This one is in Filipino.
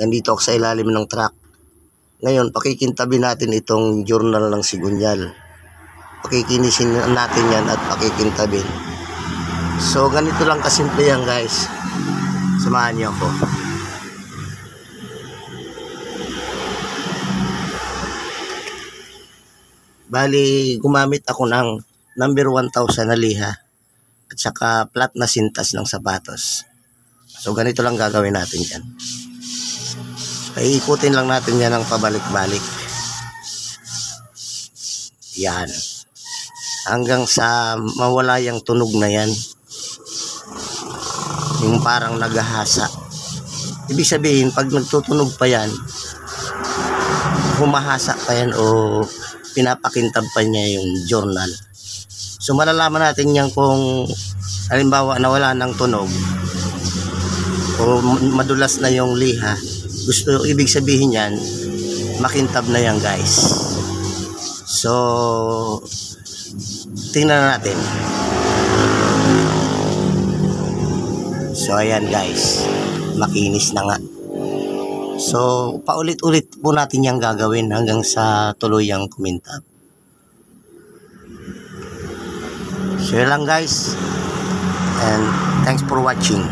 Nandito ako sa ilalim ng truck. Ngayon, pakikintabi natin itong journal ng Sigunyal. Pakikinisin natin yan at pakikintabin. So, ganito lang kasimple yan, guys. Samahan niyo ako. Bali, gumamit ako ng number 1,000 na liha at saka flat na sintas ng sapatos. So, ganito lang gagawin natin yan. Iikutin lang natin yan ng pabalik-balik. Yan. Hanggang sa mawala yung tunog na yan. Yung parang naghahasa. Ibig sabihin, pag nagtutunog pa yan, humahasa pa yan o pinapakintab pa niya yung journal. So malalaman natin yan kung halimbawa nawala ng tunog o madulas na yung liha. Ibig sabihin yan, makintab na yan, guys. So tingnan natin. So ayan, guys, makinis na nga. So paulit-ulit po natin yang gagawin hanggang sa tuluyang kumintab. So yun lang, guys, and thanks for watching.